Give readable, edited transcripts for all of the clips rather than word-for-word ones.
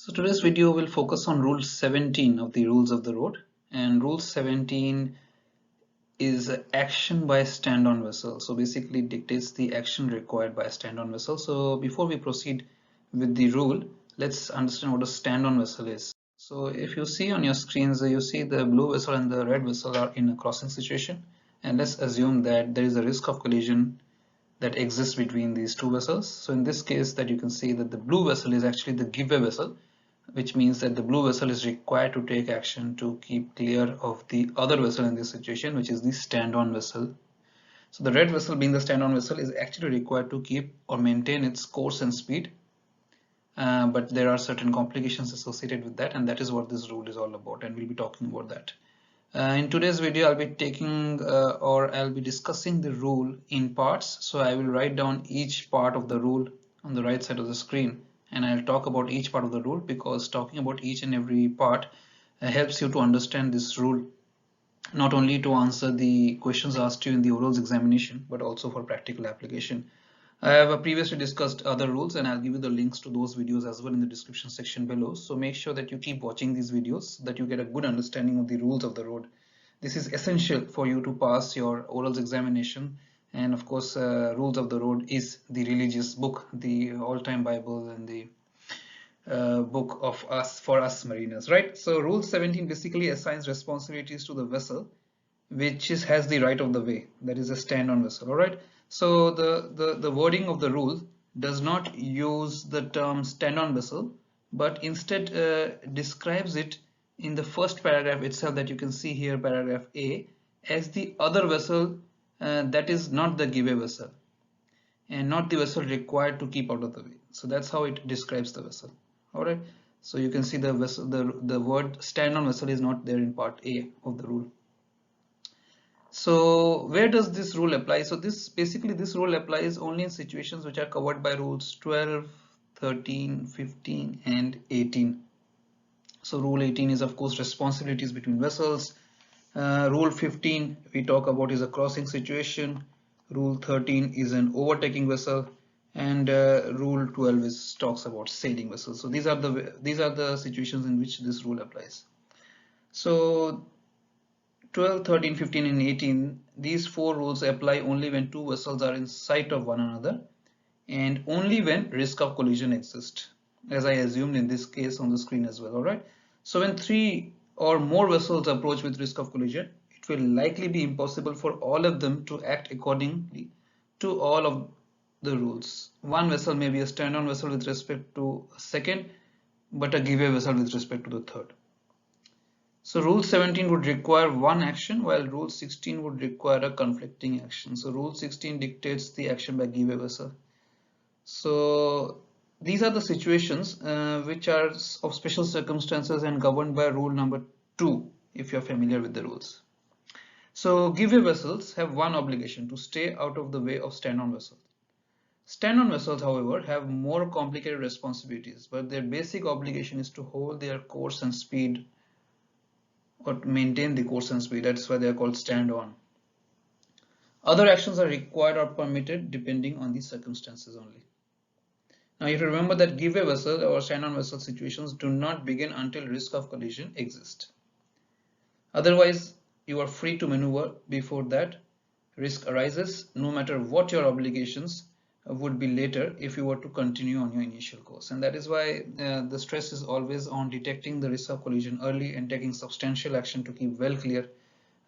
So today's video will focus on Rule 17 of the Rules of the Road, and Rule 17 is action by stand-on vessel. So basically it dictates the action required by a stand-on vessel. So before we proceed with the rule, let's understand what a stand-on vessel is. So if you see on your screens, you see the blue vessel and the red vessel are in a crossing situation, and let's assume that there is a risk of collision that exists between these two vessels. So in this case that you can see that the blue vessel is actually the giveaway vessel, which means that the blue vessel is required to take action to keep clear of the other vessel in this situation, which is the stand-on vessel. So the red vessel, being the stand-on vessel, is actually required to keep or maintain its course and speed, but there are certain complications associated with that, and that is what this rule is all about, and we'll be talking about that. In today's video, I'll be I'll be discussing the rule in parts. So I will write down each part of the rule on the right side of the screen, and I'll talk about each part of the rule, because talking about each and every part helps you to understand this rule, not only to answer the questions asked you in the orals examination, but also for practical application. I have previously discussed other rules, and I'll give you the links to those videos as well in the description section below. So make sure that you keep watching these videos so that you get a good understanding of the rules of the road. This is essential for you to pass your orals examination. And of course, Rules of the Road is the religious book, the all-time Bible, and the book of us for us mariners, right? So Rule 17 basically assigns responsibilities to the vessel has the right of the way, that is a stand-on vessel. All right, so the wording of the rule does not use the term stand-on vessel, but instead describes it in the first paragraph itself, that you can see here, paragraph A, as the other vessel that is not the giveaway vessel and not the vessel required to keep out of the way. So that's how it describes the vessel. All right, so you can see the vessel, the word stand-on vessel is not there in part A of the rule. So where does this rule apply? So this rule applies only in situations which are covered by rules 12, 13, 15 and 18. So rule 18 is of course responsibilities between vessels. Rule 15 we talk about is a crossing situation. Rule 13 is an overtaking vessel, and rule 12 talks about sailing vessels. So these are the situations in which this rule applies. So 12, 13, 15 and 18, these four rules apply only when two vessels are in sight of one another, and only when risk of collision exists, as I assumed in this case on the screen as well. All right, so when three or more vessels approach with risk of collision, it will likely be impossible for all of them to act accordingly to all of the rules. One vessel may be a stand-on vessel with respect to a second, but a giveaway vessel with respect to the third. So Rule 17 would require one action, while Rule 16 would require a conflicting action. So Rule 16 dictates the action by giveaway vessel. So these are the situations which are of special circumstances and governed by rule number 2, if you're familiar with the rules. So giveaway vessels have one obligation: to stay out of the way of stand-on vessels. Stand-on vessels, however, have more complicated responsibilities, but their basic obligation is to hold their course and speed, or to maintain the course and speed. That's why they are called stand-on. Other actions are required or permitted depending on the circumstances only. Now you have to remember that giveaway vessel or stand-on vessel situations do not begin until risk of collision exists. Otherwise, you are free to maneuver before that risk arises, no matter what your obligations would be later if you were to continue on your initial course. And that is why the stress is always on detecting the risk of collision early and taking substantial action to keep well clear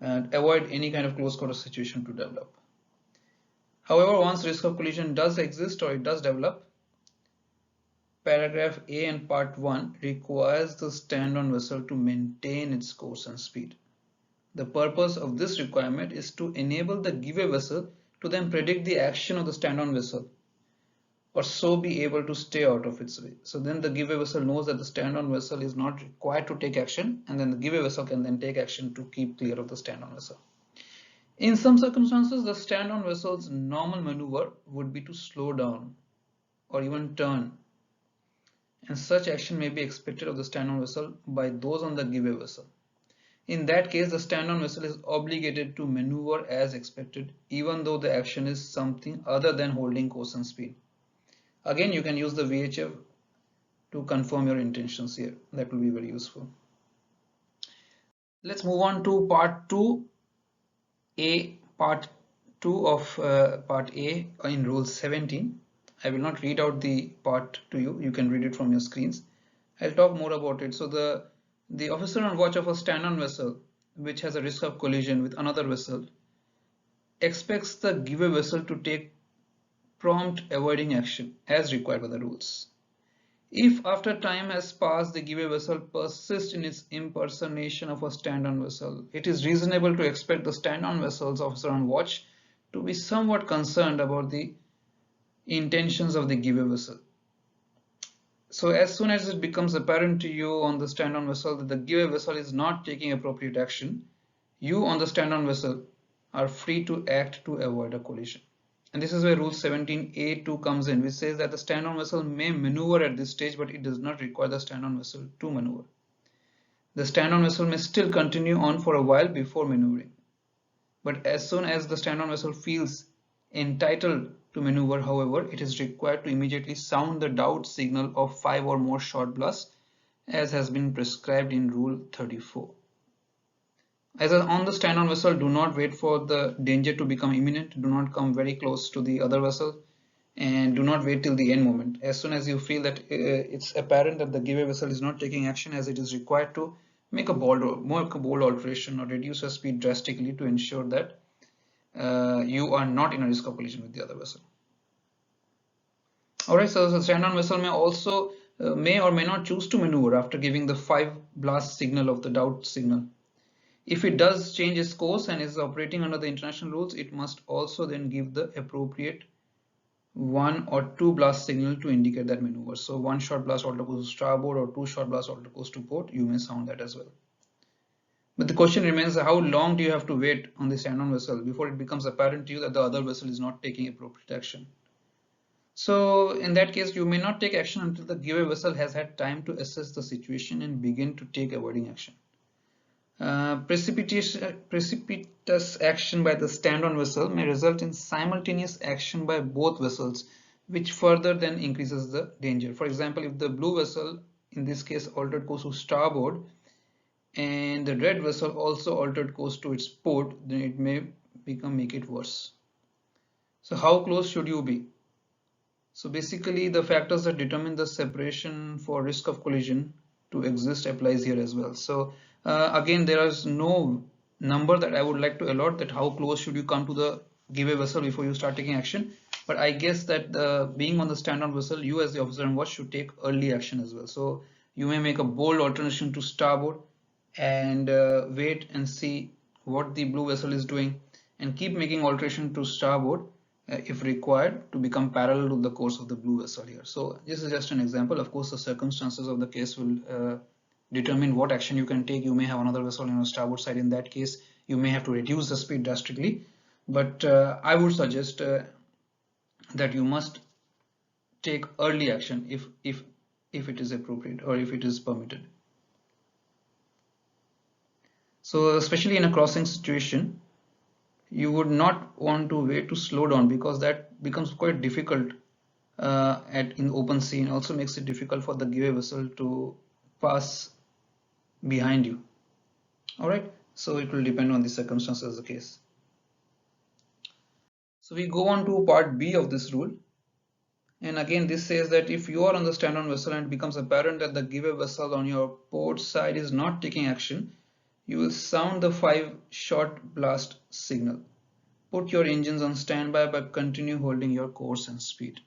and avoid any kind of close quarter situation to develop. However, once risk of collision does exist or it does develop, paragraph A and part 1 requires the stand-on vessel to maintain its course and speed. The purpose of this requirement is to enable the giveaway vessel to then predict the action of the stand-on vessel, or so be able to stay out of its way. So then the giveaway vessel knows that the stand-on vessel is not required to take action, and then the giveaway vessel can then take action to keep clear of the stand-on vessel. In some circumstances, the stand-on vessel's normal maneuver would be to slow down or even turn, and such action may be expected of the stand-on vessel by those on the giveaway vessel. In that case, the stand-on vessel is obligated to maneuver as expected, even though the action is something other than holding course and speed. Again, you can use the VHF to confirm your intentions here. That will be very useful. Let's move on to part 2A, part 2 of part A in rule 17. I will not read out the part to you. You can read it from your screens. I'll talk more about it. So the officer on watch of a stand-on vessel which has a risk of collision with another vessel expects the given vessel to take prompt avoiding action as required by the rules. If after time has passed the given vessel persists in its impersonation of a stand-on vessel, it is reasonable to expect the stand-on vessel's officer on watch to be somewhat concerned about the intentions of the given vessel. So as soon as it becomes apparent to you on the stand-on vessel that the given vessel is not taking appropriate action, you on the stand-on vessel are free to act to avoid a collision. And this is where rule 17A2 comes in, which says that the stand-on vessel may maneuver at this stage, but it does not require the stand-on vessel to maneuver. The stand-on vessel may still continue on for a while before maneuvering. But as soon as the stand-on vessel feels entitled to maneuver, however, it is required to immediately sound the doubt signal of 5 or more short blasts, as has been prescribed in rule 34. As on the stand-on vessel, do not wait for the danger to become imminent. Do not come very close to the other vessel, and do not wait till the end moment. As soon as you feel that it's apparent that the given vessel is not taking action as it is required to, make a bold alteration or reduce your speed drastically to ensure that you are not in a risk of collision with the other vessel. Alright, so the stand-on vessel may also may or may not choose to maneuver after giving the 5 blast signal of the doubt signal. If it does change its course and is operating under the international rules, it must also then give the appropriate 1 or 2 blast signal to indicate that maneuver. So 1 short blast alter course to starboard or 2 short blast alter course to port, you may sound that as well. But the question remains, how long do you have to wait on the stand-on vessel before it becomes apparent to you that the other vessel is not taking appropriate action? So in that case, you may not take action until the given vessel has had time to assess the situation and begin to take avoiding action. Precipitous action by the stand-on vessel may result in simultaneous action by both vessels, which further then increases the danger. For example, if the blue vessel, in this case altered course to starboard, and the red vessel also altered course to its port, then it may make it worse. So how close should you be? So basically the factors that determine the separation for risk of collision to exist applies here as well. So again, there is no number that I would like to allot that how close should you come to the given vessel before you start taking action. But I guess that being on the stand-on vessel, you as the officer on watch should take early action as well. So you may make a bold alternation to starboard and wait and see what the blue vessel is doing, and keep making alteration to starboard if required to become parallel to the course of the blue vessel here. So this is just an example. Of course, the circumstances of the case will determine what action you can take. You may have another vessel on your starboard side. In that case, you may have to reduce the speed drastically. But I would suggest that you must take early action if it is appropriate or if it is permitted. So especially in a crossing situation, you would not want to wait to slow down, because that becomes quite difficult in open sea, and also makes it difficult for the given vessel to pass behind you. All right, so it will depend on the circumstances of the case. So we go on to part B of this rule, and again this says that if you are on the stand-on vessel and it becomes apparent that the given vessel on your port side is not taking action, you will sound the 5 short blast signal. Put your engines on standby but continue holding your course and speed.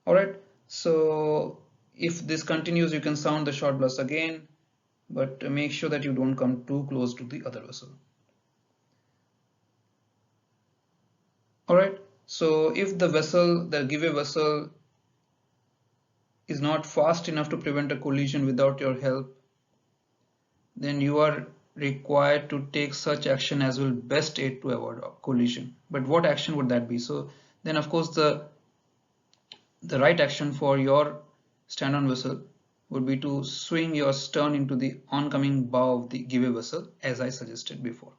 Alright, so if this continues, you can sound the short blast again, but make sure that you don't come too close to the other vessel. Alright, so if the given vessel is not fast enough to prevent a collision without your help, then you are required to take such action as will best aid to avoid a collision. But what action would that be? So then of course the right action for your stand-on vessel would be to swing your stern into the oncoming bow of the given vessel, as I suggested before,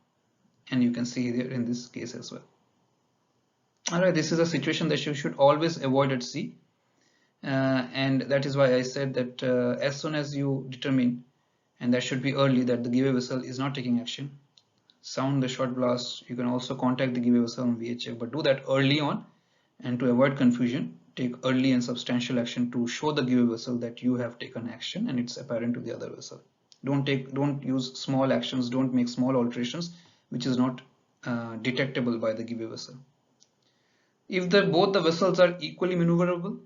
and you can see there in this case as well. Alright, this is a situation that you should always avoid at sea. and that is why I said that as soon as you determine, and that should be early, that the giveaway vessel is not taking action, sound the short blast. You can also contact the giveaway vessel on VHF, but do that early on, and to avoid confusion, take early and substantial action to show the giveaway vessel that you have taken action and it's apparent to the other vessel. Don't use small actions, don't make small alterations which is not detectable by the giveaway vessel. If both the vessels are equally maneuverable,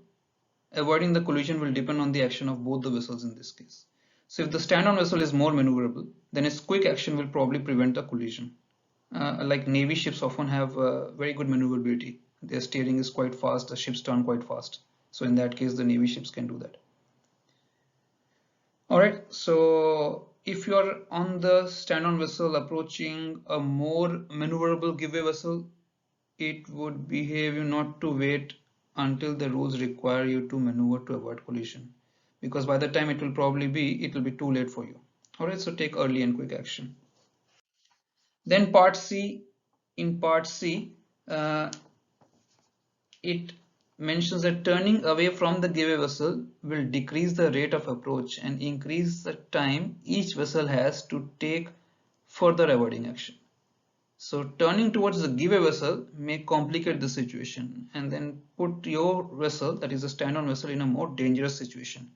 avoiding the collision will depend on the action of both the vessels in this case. So if the stand-on vessel is more maneuverable, then its quick action will probably prevent the collision. Like Navy ships often have very good maneuverability. Their steering is quite fast, the ships turn quite fast. So in that case, the Navy ships can do that. Alright, so if you are on the stand-on vessel approaching a more maneuverable giveaway vessel, it would behave you not to wait until the rules require you to maneuver to avoid collision, because by the time it will be too late for you. Alright, so take early and quick action. Then part C, in part C, it mentions that turning away from the giveaway vessel will decrease the rate of approach and increase the time each vessel has to take further avoiding action. So turning towards the giveaway vessel may complicate the situation and then put your vessel, that is a stand-on vessel, in a more dangerous situation.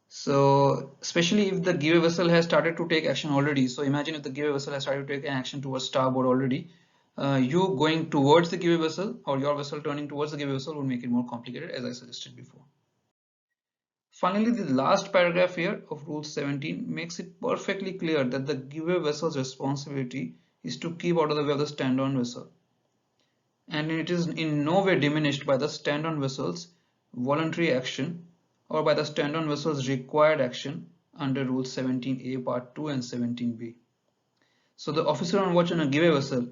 So especially if the giveaway vessel has started to take action already. So imagine if the giveaway vessel has started to take action towards starboard already. You going towards the giveaway vessel or your vessel turning towards the giveaway vessel would make it more complicated, as I suggested before. Finally, the last paragraph here of Rule 17 makes it perfectly clear that the giveaway vessel's responsibility is to keep out of the way of the stand-on vessel. And it is in no way diminished by the stand-on vessel's voluntary action or by the stand-on vessel's required action under Rule 17A Part 2 and 17B. So the officer on watch on a giveaway vessel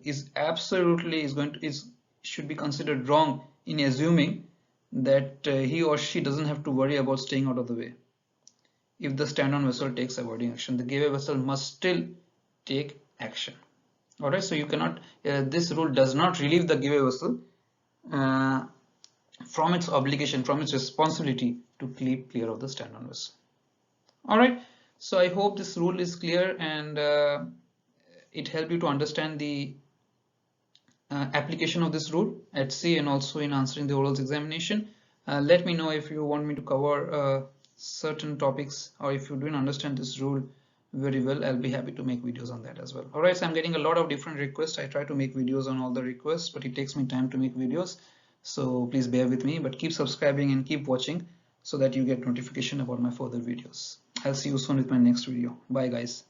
should be considered wrong in assuming that he or she doesn't have to worry about staying out of the way. If the stand-on vessel takes avoiding action, the giveaway vessel must still take action. Alright, so you cannot, this rule does not relieve the giveaway vessel from its obligation, from its responsibility to keep clear of the stand-on vessel. Alright, so I hope this rule is clear and it helped you to understand the application of this rule at sea and also in answering the orals examination. Let me know if you want me to cover certain topics, or if you didn't understand this rule very well, I'll be happy to make videos on that as well. Alright, so I'm getting a lot of different requests. I try to make videos on all the requests, but it takes me time to make videos, so please bear with me, but keep subscribing and keep watching so that you get notification about my further videos. I'll see you soon with my next video. Bye guys.